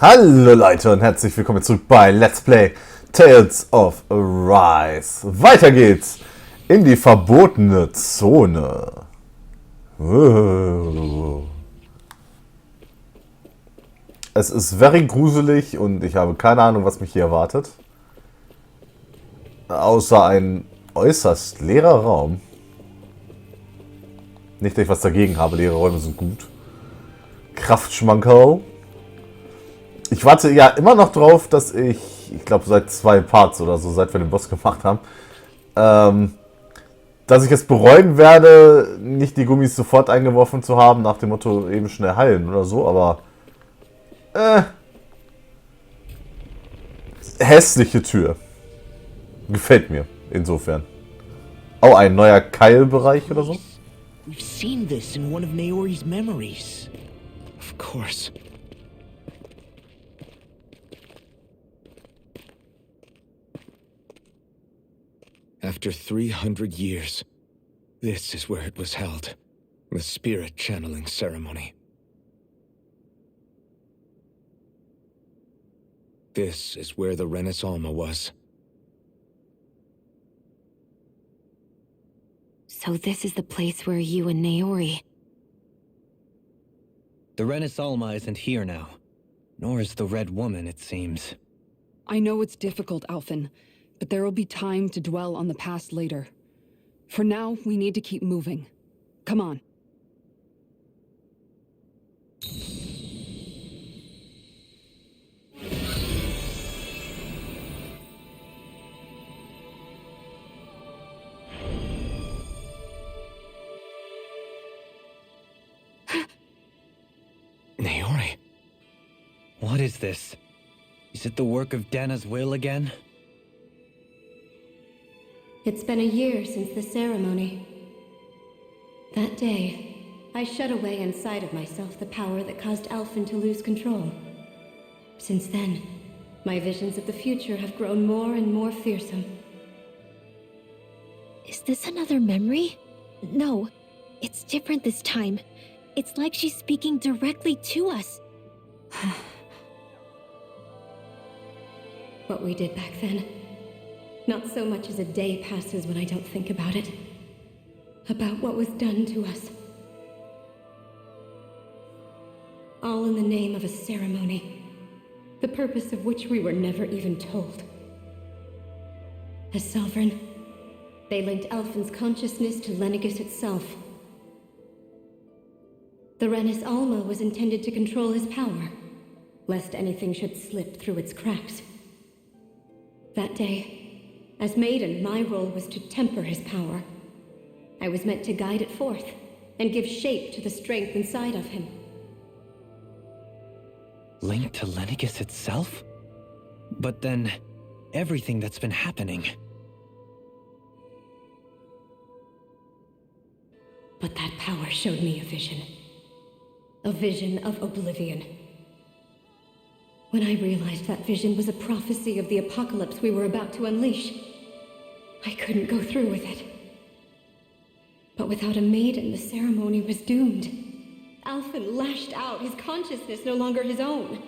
Hallo Leute und herzlich willkommen zurück bei Let's Play Tales of Arise. Weiter geht's in die verbotene Zone. Es ist very gruselig und ich habe keine Ahnung, was mich hier erwartet. Außer ein äußerst leerer Raum. Nicht, dass ich was dagegen habe, leere Räume sind gut. Kraftschmankerl. Ich warte ja immer noch drauf, dass ich glaube seit 2 Parts oder so, seit wir den Boss gemacht haben, dass ich es bereuen werde, nicht die Gummis sofort eingeworfen zu haben, nach dem Motto eben schnell heilen oder so, aber hässliche Tür. Gefällt mir, insofern. Oh, ein neuer Keilbereich oder so? We've seen this in one of Naori's memories. Of course. After 300 years, this is where it was held. The spirit channeling ceremony. This is where the Renaissance was. So this is the place where you and Naori... The Renaissance isn't here now. Nor is the Red Woman, it seems. I know it's difficult, Alphen, but there will be time to dwell on the past later. For now, we need to keep moving. Come on. Naori? What is this? Is it the work of Dana's will again? It's been a year since the ceremony. That day, I shut away inside of myself the power that caused Alphen to lose control. Since then, my visions of the future have grown more and more fearsome. Is this another memory? No, it's different this time. It's like she's speaking directly to us. What we did back then. Not so much as a day passes when I don't think about it. About what was done to us. All in the name of a ceremony. The purpose of which we were never even told. As sovereign, they linked Alphen's consciousness to Lenegis itself. The Renis Alma was intended to control his power, lest anything should slip through its cracks. That day, as Maiden, my role was to temper his power. I was meant to guide it forth, and give shape to the strength inside of him. Linked to Lenegis itself? But then, everything that's been happening... But that power showed me a vision. A vision of oblivion. When I realized that vision was a prophecy of the apocalypse we were about to unleash, I couldn't go through with it. But without a maiden, the ceremony was doomed. Alphen lashed out, his consciousness no longer his own.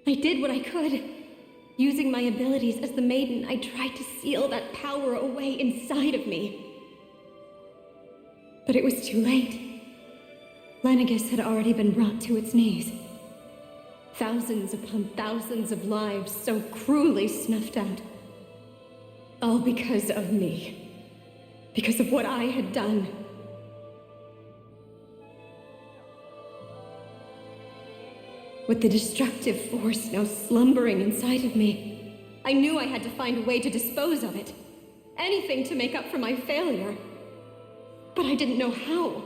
I did what I could. Using my abilities as the maiden, I tried to seal that power away inside of me. But it was too late. Lenegis had already been brought to its knees. Thousands upon thousands of lives so cruelly snuffed out. All because of me. Because of what I had done. With the destructive force now slumbering inside of me, I knew I had to find a way to dispose of it. Anything to make up for my failure. But I didn't know how.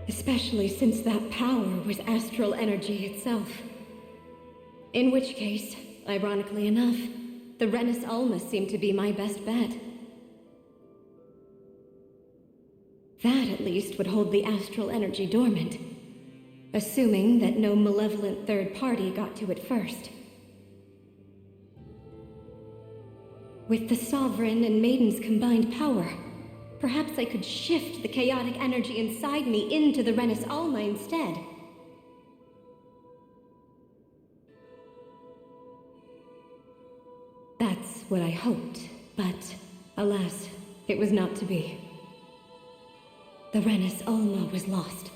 Especially since that power was astral energy itself. In which case, ironically enough, the Renis Alma seemed to be my best bet. That, at least, would hold the astral energy dormant. Assuming that no malevolent third party got to it first. With the Sovereign and Maiden's combined power, Perhaps I could shift the chaotic energy inside me into the Renis Alma instead. That's what I hoped, but alas, it was not to be. The Renis Alma was lost,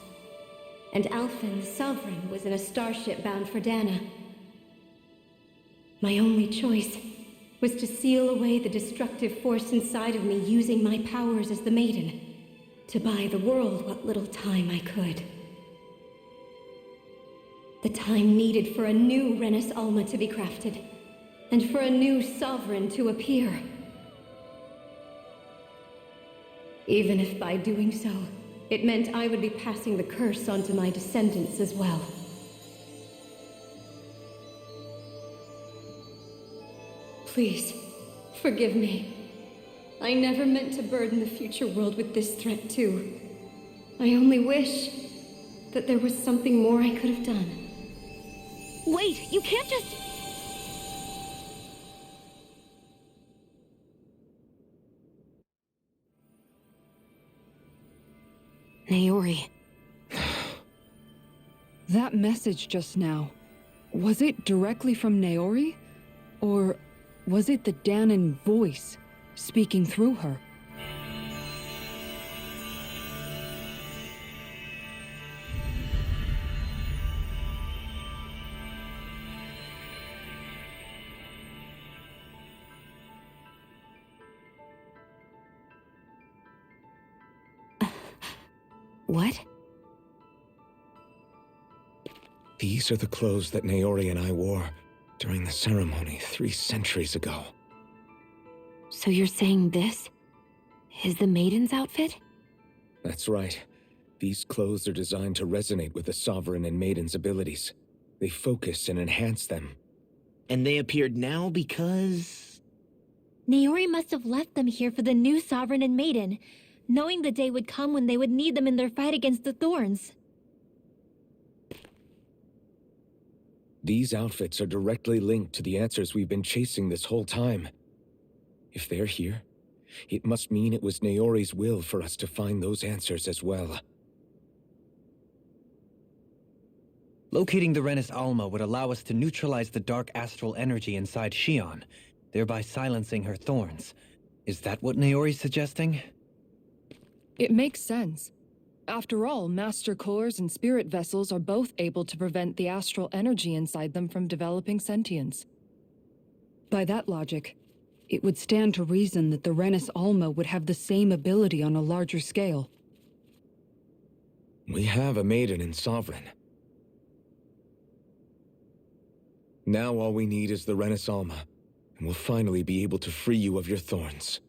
and Alfin, the Sovereign, was in a starship bound for Dana. My only choice was to seal away the destructive force inside of me using my powers as the Maiden, to buy the world what little time I could. The time needed for a new Renis Alma to be crafted, and for a new Sovereign to appear. Even if by doing so, it meant I would be passing the curse on to my descendants as well. Please, forgive me. I never meant to burden the future world with this threat too. I only wish that there was something more I could have done. Wait, you can't just... Naori. That message just now, was it directly from Naori? Or was it the Danan voice speaking through her? What? These are the clothes that Naori and I wore during the ceremony 3 centuries ago. So you're saying this is the Maiden's outfit? That's right. These clothes are designed to resonate with the Sovereign and Maiden's abilities. They focus and enhance them. And they appeared now because... Naori must have left them here for the new Sovereign and Maiden, knowing the day would come when they would need them in their fight against the Thorns. These outfits are directly linked to the answers we've been chasing this whole time. If they're here, it must mean it was Naori's will for us to find those answers as well. Locating the Renis Alma would allow us to neutralize the dark astral energy inside Shion, thereby silencing her thorns. Is that what Naori's suggesting? It makes sense. After all, Master Cores and Spirit Vessels are both able to prevent the astral energy inside them from developing sentience. By that logic, it would stand to reason that the Renis Alma would have the same ability on a larger scale. We have a Maiden and Sovereign. Now all we need is the Renis Alma, and we'll finally be able to free you of your thorns.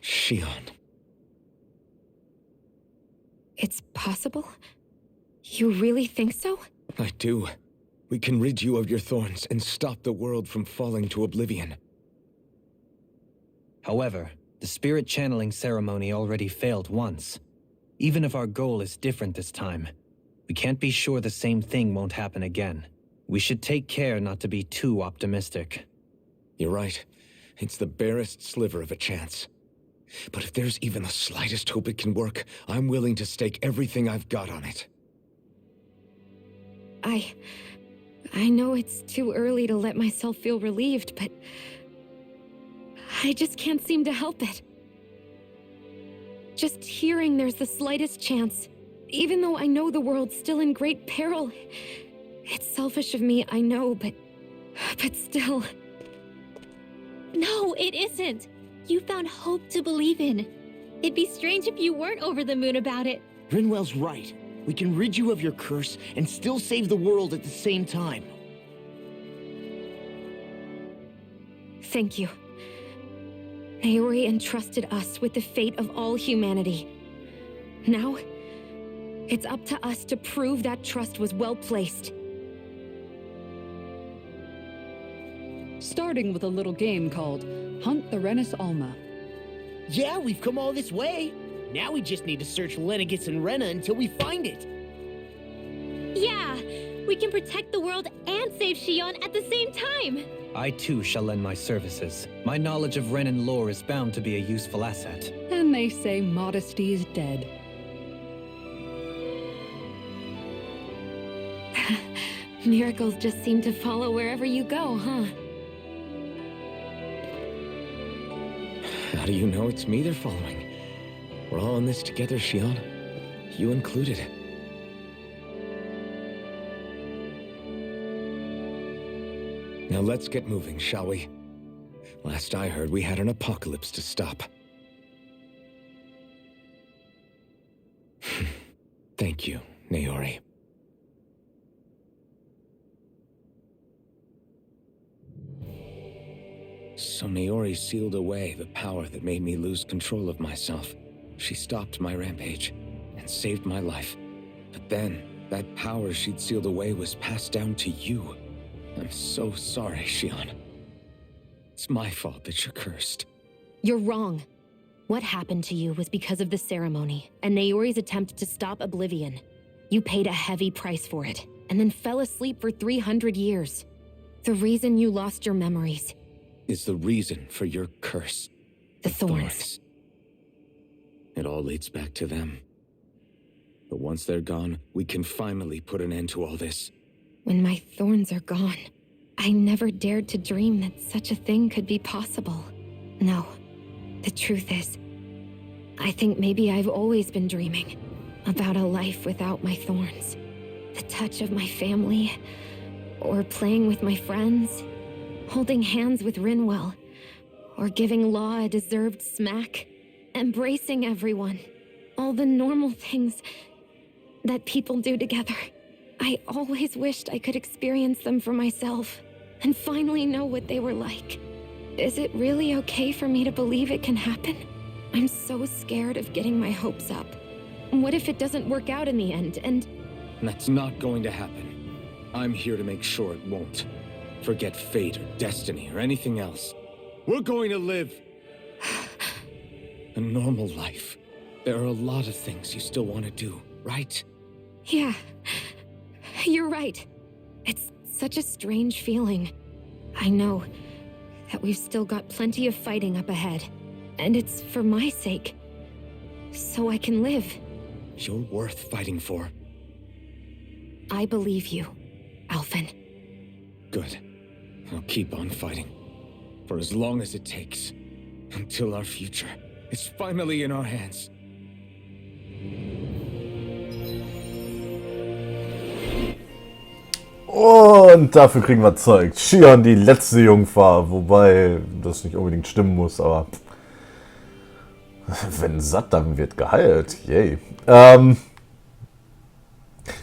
Shion. It's possible? You really think so? I do. We can rid you of your thorns and stop the world from falling to oblivion. However, the spirit channeling ceremony already failed once. Even if our goal is different this time, we can't be sure the same thing won't happen again. We should take care not to be too optimistic. You're right. It's the barest sliver of a chance. But if there's even the slightest hope it can work, I'm willing to stake everything I've got on it. I know it's too early to let myself feel relieved, but I just can't seem to help it. Just hearing there's the slightest chance, even though I know the world's still in great peril. It's selfish of me, I know, but still. No, it isn't. You found hope to believe in. It'd be strange if you weren't over the moon about it. Grinwell's right. We can rid you of your curse and still save the world at the same time. Thank you. Naori entrusted us with the fate of all humanity. Now, it's up to us to prove that trust was well placed. Starting with a little game called Hunt the Renis Alma. Yeah, we've come all this way. Now we just need to search Lenegis and Rena until we find it. Yeah, we can protect the world and save Shion at the same time. I too shall lend my services. My knowledge of Renan lore is bound to be a useful asset. And they say modesty is dead. Miracles just seem to follow wherever you go, huh? How do you know it's me they're following? We're all in this together, Xion. You included. Now let's get moving, shall we? Last I heard, we had an apocalypse to stop. Thank you, Naori. So Naori sealed away the power that made me lose control of myself. She stopped my rampage and saved my life. But then, that power she'd sealed away was passed down to you. I'm so sorry, Xion. It's my fault that you're cursed. You're wrong. What happened to you was because of the ceremony and Naori's attempt to stop oblivion. You paid a heavy price for it, and then fell asleep for 300 years. The reason you lost your memories is the reason for your curse. The thorns. It all leads back to them. But once they're gone, we can finally put an end to all this. When my thorns are gone, I never dared to dream that such a thing could be possible. No, the truth is, I think maybe I've always been dreaming about a life without my thorns. The touch of my family, or playing with my friends, holding hands with Rinwell, or giving Law a deserved smack, embracing everyone. All the normal things that people do together. I always wished I could experience them for myself and finally know what they were like. Is it really okay for me to believe it can happen? I'm so scared of getting my hopes up. What if it doesn't work out in the end, and... That's not going to happen. I'm here to make sure it won't. Forget fate or destiny or anything else. We're going to live a normal life. There are a lot of things you still want to do, right? Yeah, you're right. It's such a strange feeling. I know that we've still got plenty of fighting up ahead, and it's for my sake, so I can live. You're worth fighting for. I believe you, Alphen. Good. I'll keep on fighting. For as long as it takes. Until our future is finally in our hands. Und dafür kriegen wir Zeug. Xion, die letzte Jungfer. Wobei das nicht unbedingt stimmen muss, aber... Wenn satt, dann wird geheilt. Yay. Mir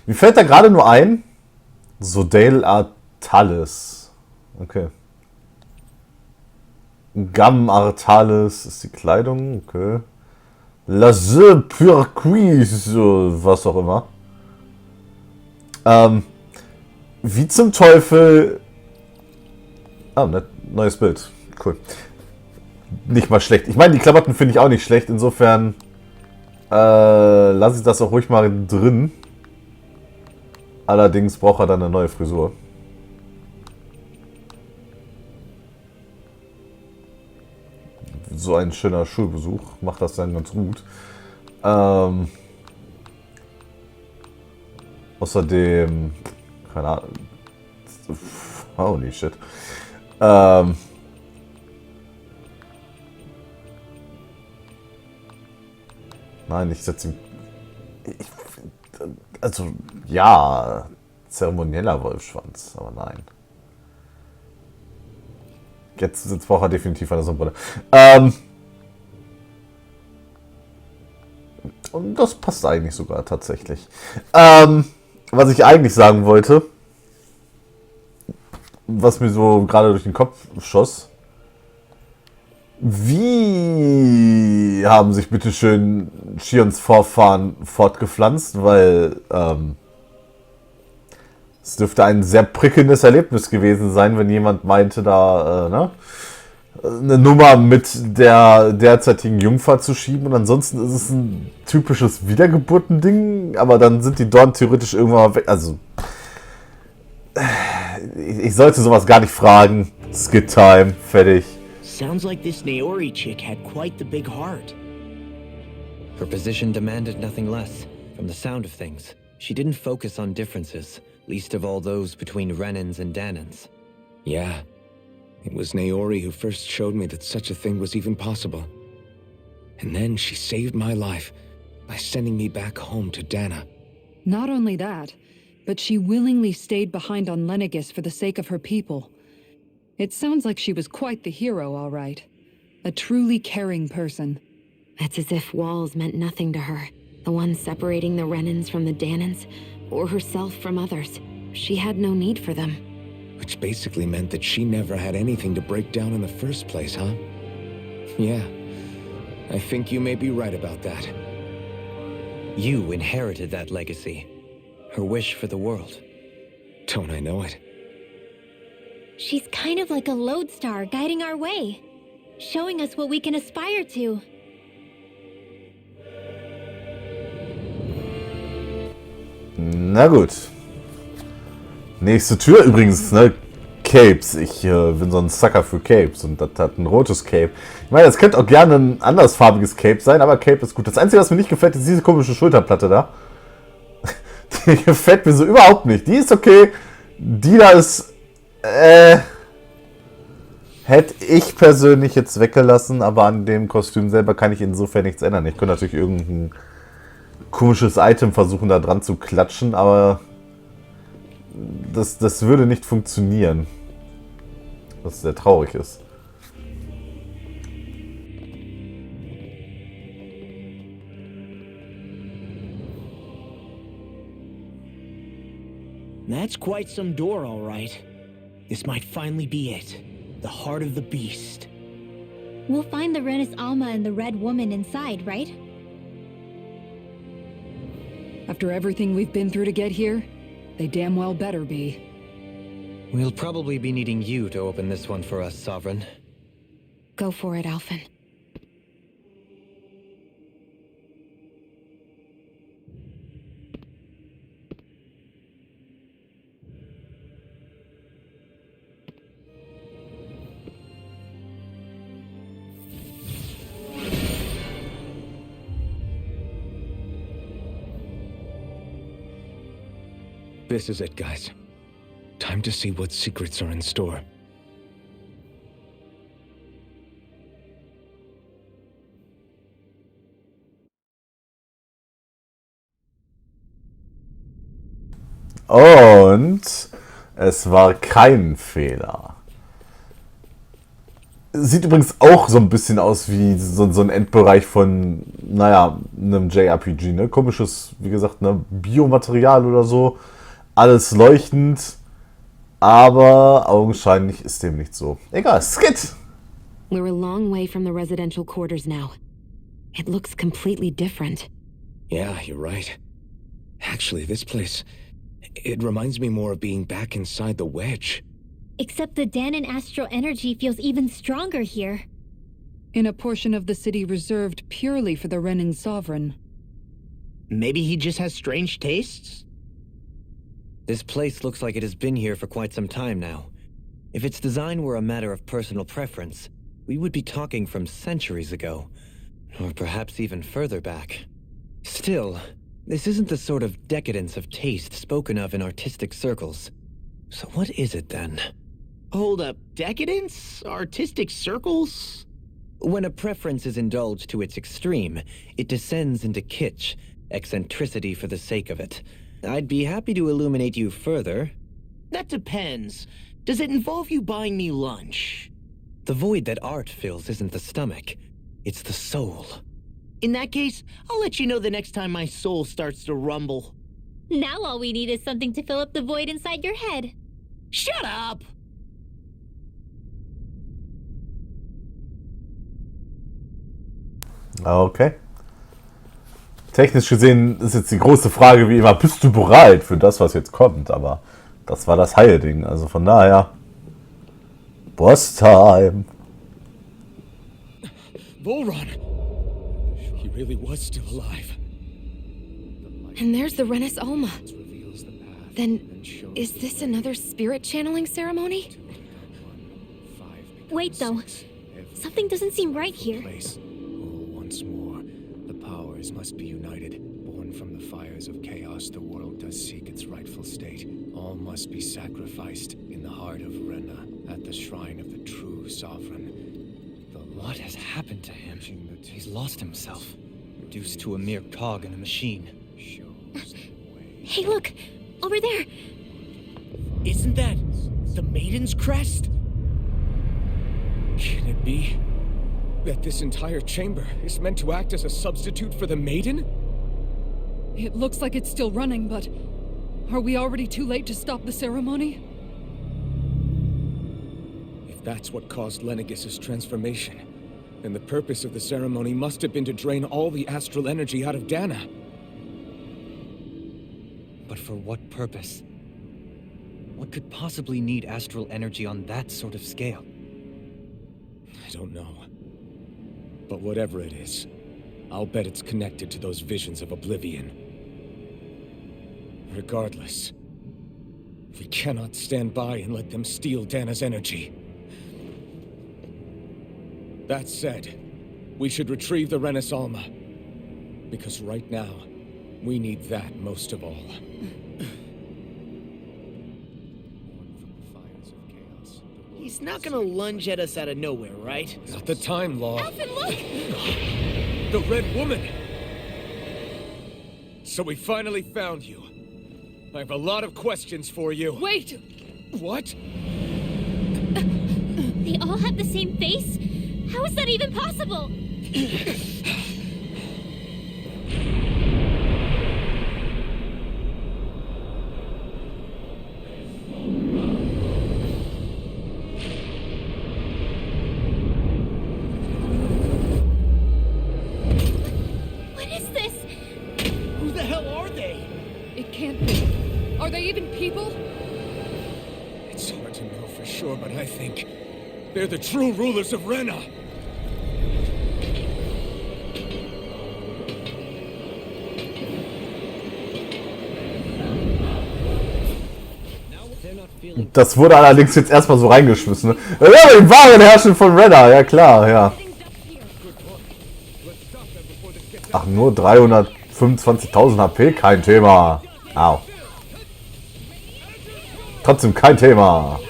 fällt da gerade nur ein. Sodale Artalis. Okay. Gamme Artalis ist die Kleidung. Okay. Laze Purquise, was auch immer. Wie zum Teufel... Ah, neues Bild. Cool. Nicht mal schlecht. Ich meine, die Klamotten finde ich auch nicht schlecht. Insofern lasse ich das auch ruhig mal drin. Allerdings braucht er dann eine neue Frisur. So ein schöner Schulbesuch macht das dann ganz gut. Außerdem... Keine Ahnung. Holy shit. Nein, ich setze ihn... Also, ja, zeremonieller Wolfschwanz, aber nein. Jetzt braucht er definitiv eine Sonnenbrille. Und das passt eigentlich sogar tatsächlich. Was ich eigentlich sagen wollte, was mir so gerade durch den Kopf schoss, wie haben sich bitteschön Xions Vorfahren fortgepflanzt, weil es dürfte ein sehr prickelndes Erlebnis gewesen sein, wenn jemand meinte, da eine Nummer mit der derzeitigen Jungfer zu schieben, und ansonsten ist es ein typisches Wiedergeburtending, aber dann sind die Dorn theoretisch irgendwann mal weg. Also ich sollte sowas gar nicht fragen, Skit Time, fertig. Sounds like this Naori chick had quite the big heart. Her position demanded nothing less. From the sound of things, she didn't focus on differences, least of all those between Renans and Danans. Yeah. It was Naori who first showed me that such a thing was even possible. And then she saved my life by sending me back home to Dana. Not only that, but she willingly stayed behind on Lenegis for the sake of her people. It sounds like she was quite the hero, all right. A truly caring person. It's as if walls meant nothing to her. The ones separating the Renans from the Danans, or herself from others. She had no need for them. Which basically meant that she never had anything to break down in the first place, huh? Yeah. I think you may be right about that. You inherited that legacy. Her wish for the world. Don't I know it? She's kind of like a lodestar guiding our way, showing us what we can aspire to. Na gut. Nächste Tür übrigens, ne? Capes. Ich bin so ein Sucker für Capes und das hat ein rotes Cape. Ich meine, das könnte auch gerne ein andersfarbiges Cape sein, aber Cape ist gut. Das Einzige, was mir nicht gefällt, ist diese komische Schulterplatte da. Die gefällt mir so überhaupt nicht. Die ist okay. Die da ist... hätte ich persönlich jetzt weggelassen, aber an dem Kostüm selber kann ich insofern nichts ändern. Ich könnte natürlich irgendein komisches Item versuchen, da dran zu klatschen, aber das würde nicht funktionieren. Was sehr traurig ist. That's quite some door, all right. This might finally be it. The heart of the beast. We'll find the Renis Alma and the Red Woman inside, right? After everything we've been through to get here, they damn well better be. We'll probably be needing you to open this one for us, Sovereign. Go for it, Alphen. This is it, guys. Time to see what secrets are in store. Und es war kein Fehler. Sieht übrigens auch so ein bisschen aus wie so ein Endbereich von, naja, einem JRPG, ne? Komisches, wie gesagt, ne? Biomaterial oder so. Alles leuchtend. Aber augenscheinlich ist dem nicht so. Egal, Skit! We're a long way from the residential quarters now. It looks completely different. Yeah, you're right. Actually, this place... it reminds me more of being back inside the wedge. Except the Danan astral energy feels even stronger here. In a portion of the city reserved purely for the Renin Sovereign. Maybe he just has strange tastes? This place looks like it has been here for quite some time now. If its design were a matter of personal preference, we would be talking from centuries ago. Or perhaps even further back. Still, this isn't the sort of decadence of taste spoken of in artistic circles. So what is it then? Hold up, decadence? Artistic circles? When a preference is indulged to its extreme, it descends into kitsch, eccentricity for the sake of it. I'd be happy to illuminate you further. That depends. Does it involve you buying me lunch? The void that art fills isn't the stomach, it's the soul. In that case, I'll let you know the next time my soul starts to rumble. Now all we need is something to fill up the void inside your head. Shut up! Okay. Technisch gesehen ist jetzt die große Frage wie immer, bist du bereit für das, was jetzt kommt? Aber das war das Heilding, also von daher... Boss-Time! Volron! He really was still alive. And there's the Renis Alma. Then, is this another spirit channeling ceremony? Wait, though. Something doesn't seem right here. Place. Oh, once more, the powers must be united. Born from the fires of chaos, the world does seek its rightful state. All must be sacrificed in the heart of Rena, at the shrine of the true sovereign. What has happened to him? He's lost himself. Reduced to a mere cog in a machine. Hey, look! Over there! Isn't that the Maiden's crest? Can it be that this entire chamber is meant to act as a substitute for the Maiden? It looks like it's still running, but are we already too late to stop the ceremony? If that's what caused Lenegis' transformation, then the purpose of the ceremony must have been to drain all the astral energy out of Dana. But for what purpose? What could possibly need astral energy on that sort of scale? I don't know. But whatever it is, I'll bet it's connected to those visions of oblivion. Regardless, we cannot stand by and let them steal Dana's energy. That said, we should retrieve the Renaissance, because right now, we need that most of all. He's not gonna lunge at us out of nowhere, right? Not the time, Law. Alvin, look! The Red Woman! So we finally found you. I have a lot of questions for you. Wait! What? They all have the same face? How is that even possible? What is this? Who the hell are they? It can't be. Are they even people? It's hard to know for sure, but I think they're the true rulers of Rena. Das wurde allerdings jetzt erstmal so reingeschmissen. Ne? Ja, die wahren Herrscher von Rena, ja klar, ja. Ach, nur 325.000 HP, kein Thema. Au. Trotzdem kein Thema.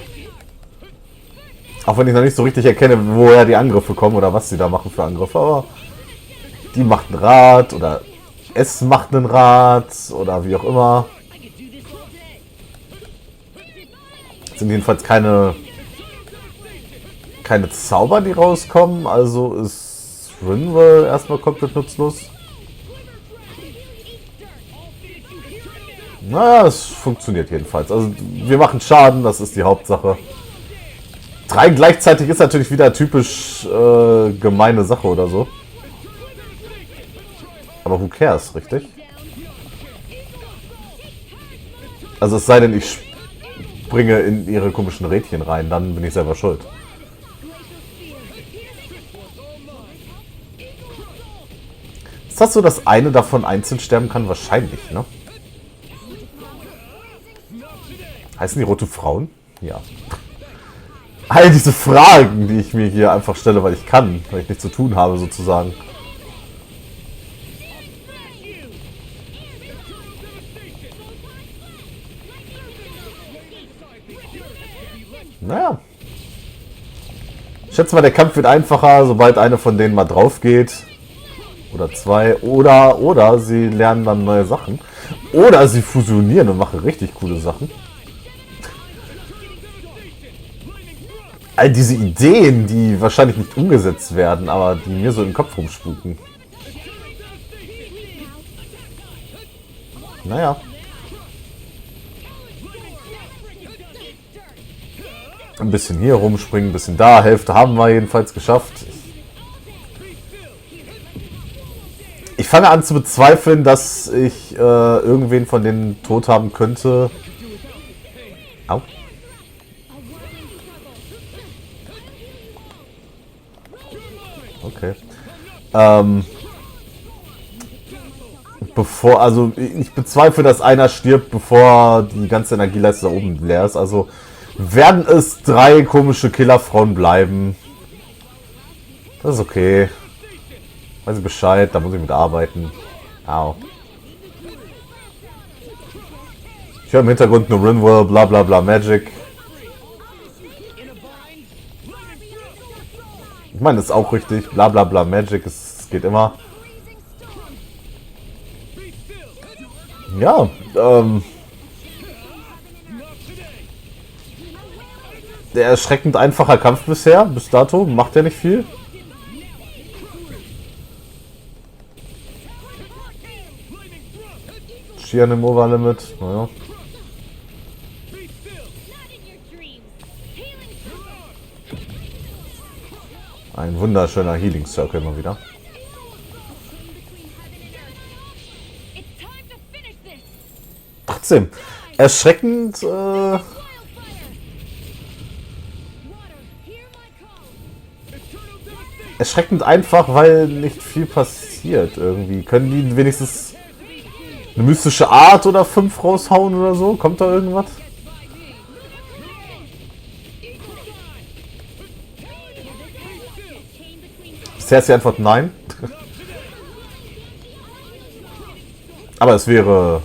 Auch wenn ich noch nicht so richtig erkenne, woher die Angriffe kommen oder was sie da machen für Angriffe, aber die macht ein Rad oder es macht ein Rad oder wie auch immer. Sind jedenfalls keine Zauber, die rauskommen, also ist Rinwell erstmal komplett nutzlos. Naja, es funktioniert jedenfalls. Also wir machen Schaden, das ist die Hauptsache. 3 gleichzeitig ist natürlich wieder typisch gemeine Sache oder so. Aber who cares, richtig? Also es sei denn, ich springe in ihre komischen Rädchen rein, dann bin ich selber schuld. Ist das so, dass eine davon einzeln sterben kann? Wahrscheinlich, ne? Heißen die rote Frauen? Ja. All diese Fragen, die ich mir hier einfach stelle, weil ich kann, weil ich nichts zu tun habe, sozusagen. Naja. Ich schätze mal, der Kampf wird einfacher, sobald eine von denen mal drauf geht. Oder 2. Oder sie lernen dann neue Sachen. Oder sie fusionieren und machen richtig coole Sachen. All diese Ideen, die wahrscheinlich nicht umgesetzt werden, aber die mir so im Kopf rumspuken. Naja. Ein bisschen hier rumspringen, ein bisschen da. Hälfte haben wir jedenfalls geschafft. Ich fange an zu bezweifeln, dass ich irgendwen von denen tot haben könnte. Au. Okay. Also ich bezweifle, dass einer stirbt, bevor die ganze Energieleiste da oben leer ist. Also werden es 3 komische Killerfrauen bleiben. Das ist okay. Weiß ich Bescheid, da muss ich mit arbeiten. Au. Ich höre im Hintergrund nur Rinwell, bla bla bla Magic. Ich meine, das ist auch richtig. Bla bla bla Magic, es geht immer. Ja, der erschreckend einfacher Kampf bisher, bis dato, macht ja nicht viel. Schieren im Overlimit, naja. Ein wunderschöner Healing Circle mal wieder. Trotzdem, erschreckend, erschreckend einfach, weil nicht viel passiert irgendwie. Können die wenigstens eine mystische Art oder 5 raushauen oder so? Kommt da irgendwas? Bisher ist die Antwort nein. Aber es wäre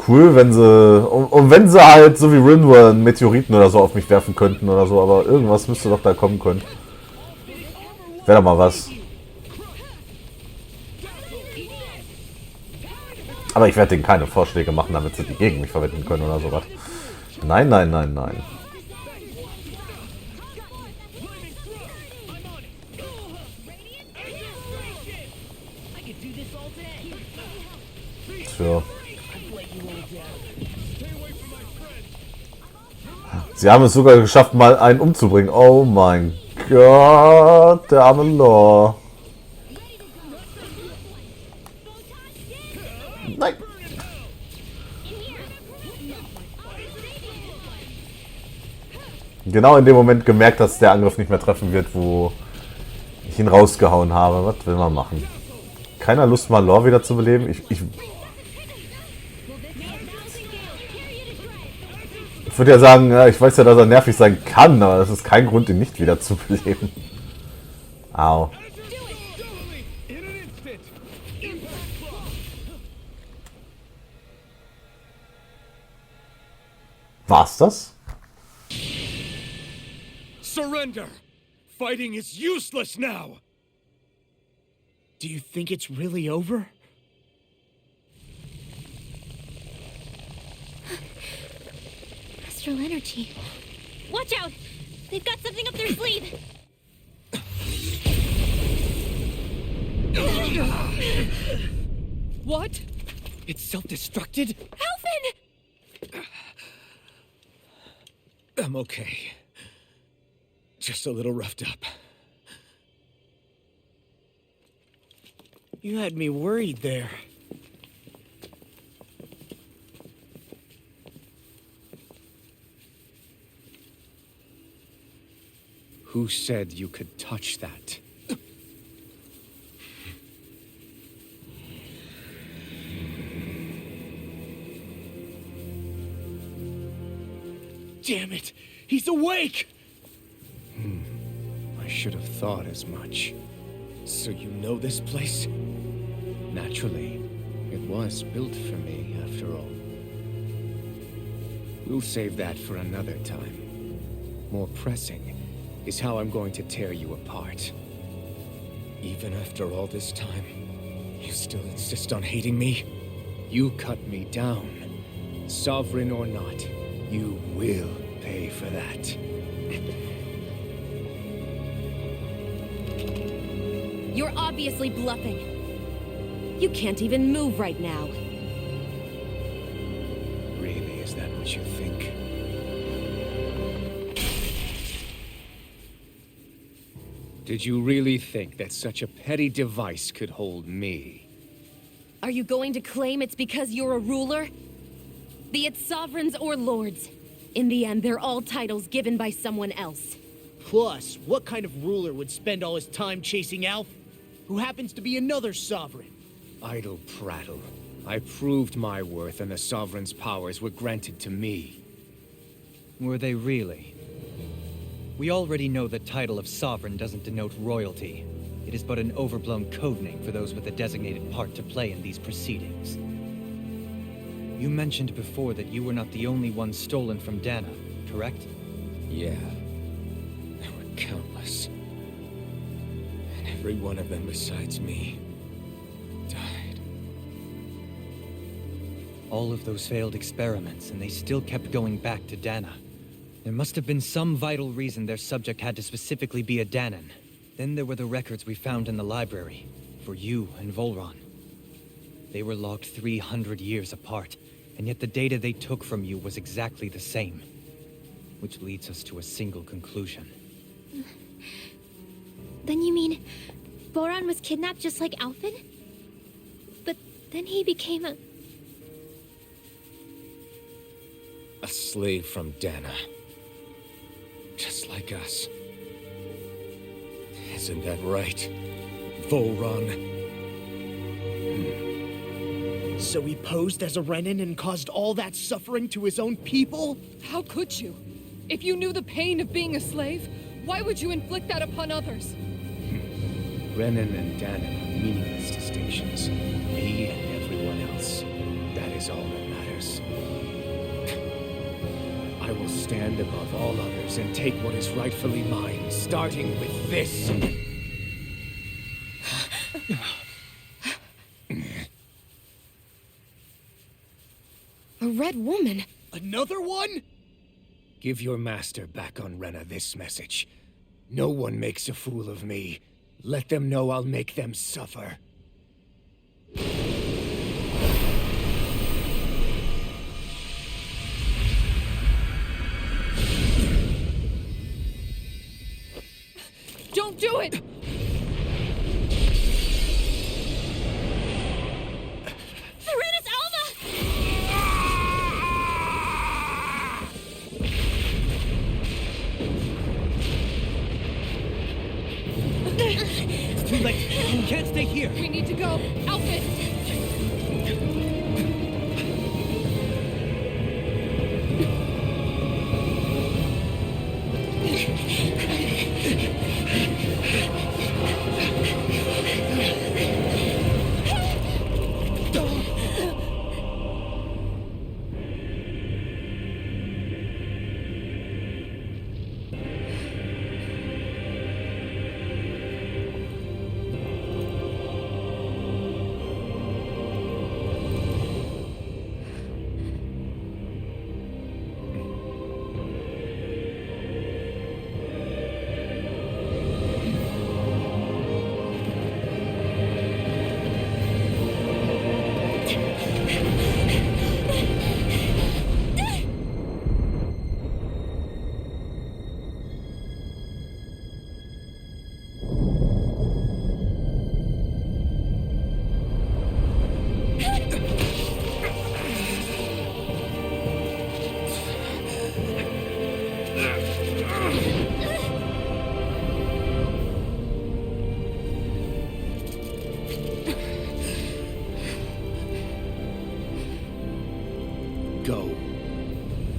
cool, wenn sie... Und wenn sie halt, so wie Rinwell, einen Meteoriten oder so auf mich werfen könnten oder so. Aber irgendwas müsste doch da kommen können. Wäre doch mal was. Aber ich werde denen keine Vorschläge machen, damit sie die gegen mich verwenden können oder sowas. Nein, nein, nein, nein. Tja. Sie haben es sogar geschafft, mal einen umzubringen. Oh mein Gott, der arme Lore. Nein. Genau in dem Moment gemerkt, dass der Angriff nicht mehr treffen wird, wo ich ihn rausgehauen habe. Was will man machen? Keiner Lust, mal Lore wieder zu beleben? Ich würde ja sagen, ja, ich weiß ja, dass er nervig sein kann, aber das ist kein Grund, ihn nicht wieder zu beleben. Au. War's das? Surrender! Fighting is useless now! Do you think it's really over? Astral energy. Watch out! They've got something up their sleeve! What? It's self-destructed? Alphen! I'm okay. Just a little roughed up. You had me worried there. Who said you could touch that? Damn it! He's awake! I should have thought as much. So you know this place? Naturally. It was built for me, after all. We'll save that for another time. More pressing is how I'm going to tear you apart. Even after all this time, you still insist on hating me? You cut me down. Sovereign or not, you will pay for that. You're obviously bluffing. You can't even move right now. Really, is that what you think? Did you really think that such a petty device could hold me? Are you going to claim it's because you're a ruler? Be it sovereigns or lords. In the end, they're all titles given by someone else. Plus, what kind of ruler would spend all his time chasing Alf, who happens to be another sovereign? Idle prattle. I proved my worth and the Sovereign's powers were granted to me. Were they really? We already know the title of sovereign doesn't denote royalty. It is but an overblown codename for those with a designated part to play in these proceedings. You mentioned before that you were not the only one stolen from Dana, correct? Yeah. There were countless. And every one of them besides me died. All of those failed experiments, and they still kept going back to Dana. There must have been some vital reason their subject had to specifically be a Danan. Then there were the records we found in the library, for you and Volron. They were logged 300 years apart, and yet the data they took from you was exactly the same. Which leads us to a single conclusion. Then you mean Boran was kidnapped just like Alphen? But then he became A slave from Dana. Just like us. Isn't that right, Volron? So he posed as a Renan and caused all that suffering to his own people? How could you? If you knew the pain of being a slave, why would you inflict that upon others? Renan and Danan are meaningless distinctions. Me and everyone else. That is all that matters. I will stand above all others and take what is rightfully mine, starting with this. A red woman? Another one? Give your master back on Rena this message. No one makes a fool of me. Let them know I'll make them suffer. Don't do it! Serenus Alma! It's too late. You can't stay here. We need to go. Outfit! Go.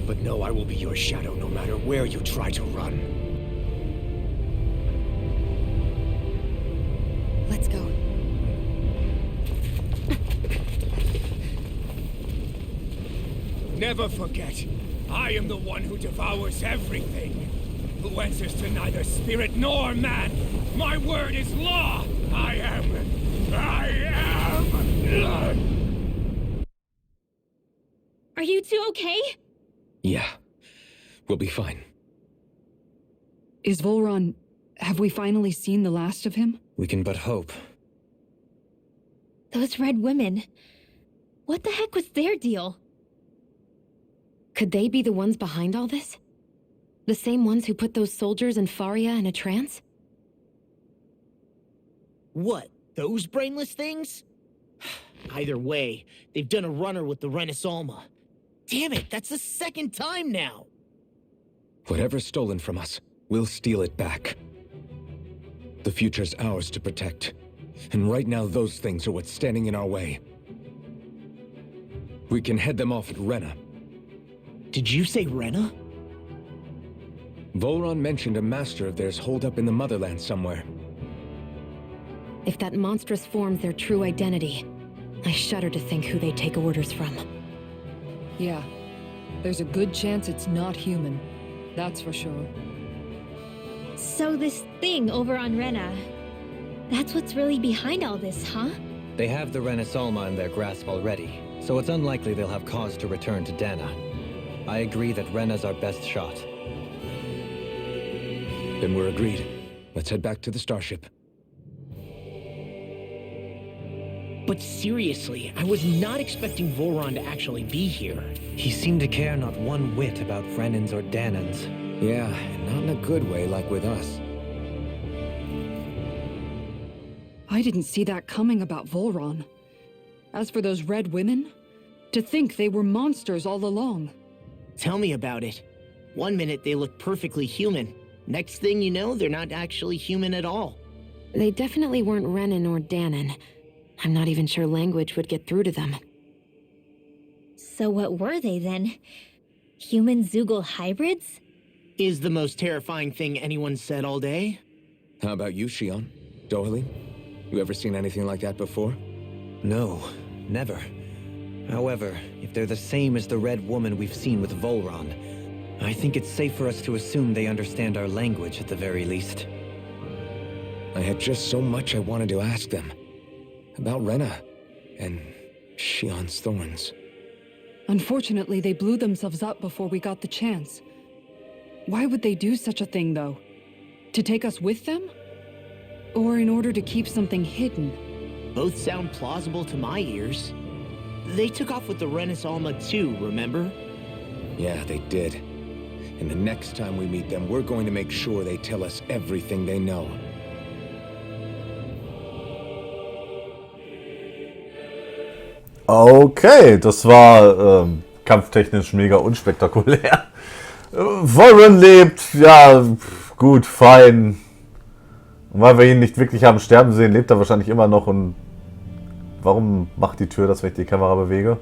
But know I will be your shadow no matter where you try to run. Let's go. Never forget, I am the one who devours everything. Who answers to neither spirit nor man. My word is law. I am. Are you two okay? Yeah. We'll be fine. Is Volron... have we finally seen the last of him? We can but hope. Those red women. What the heck was their deal? Could they be the ones behind all this? The same ones who put those soldiers in Faria in a trance? What, those brainless things? Either way, they've done a runner with the Renus Alma. Damn it, that's the second time now! Whatever's stolen from us, we'll steal it back. The future's ours to protect. And right now those things are what's standing in our way. We can head them off at Rena. Did you say Rena? Volron mentioned a master of theirs holed up in the motherland somewhere. If that monstrous form's their true identity, I shudder to think who they take orders from. Yeah. There's a good chance it's not human. That's for sure. So this thing over on Rena, that's what's really behind all this, huh? They have the Renaissance in their grasp already, so it's unlikely they'll have cause to return to Dana. I agree that Rena's our best shot. Then we're agreed. Let's head back to the starship. But seriously, I was not expecting Volron to actually be here. He seemed to care not one whit about Vrenans or Danans. Yeah, and not in a good way like with us. I didn't see that coming about Volron. As for those red women, to think they were monsters all along. Tell me about it. One minute they look perfectly human. Next thing you know, they're not actually human at all. They definitely weren't Renan or Danan. I'm not even sure language would get through to them. So what were they then? Human Zoogle hybrids? Is the most terrifying thing anyone said all day. How about you, Shion? Dohalim? You ever seen anything like that before? No, never. However, if they're the same as the red woman we've seen with Volron, I think it's safe for us to assume they understand our language at the very least. I had just so much I wanted to ask them. About Rena and Shion's thorns. Unfortunately, they blew themselves up before we got the chance. Why would they do such a thing, though? To take us with them? Or in order to keep something hidden? Both sound plausible to my ears. They took off with the Renaissance too, remember? Yeah, they did. And the next time we meet them, we're going to make sure they tell us everything they know. Okay, das war kampftechnisch mega unspektakulär. Volron lebt, ja, gut, fein. Und weil wir ihn nicht wirklich haben sterben sehen, lebt er wahrscheinlich immer noch. Und warum macht die Tür das, wenn ich die Kamera bewege?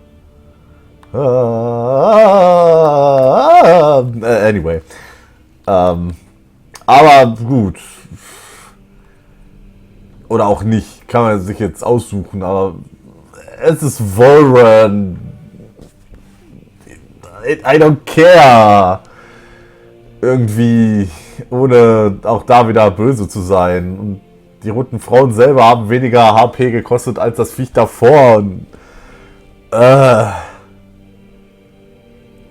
Anyway. Aber gut. Oder auch nicht, kann man sich jetzt aussuchen, aber es ist Volron. I don't care. Irgendwie, ohne auch da wieder böse zu sein. Und die roten Frauen selber haben weniger HP gekostet als das Viech davor. Und, aber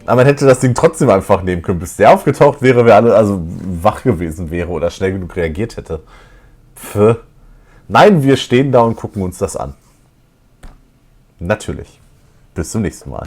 man hätte das Ding trotzdem einfach nehmen können, bis der aufgetaucht wäre, wer alle also wach gewesen wäre oder schnell genug reagiert hätte. Pff. Nein, wir stehen da und gucken uns das an. Natürlich. Bis zum nächsten Mal.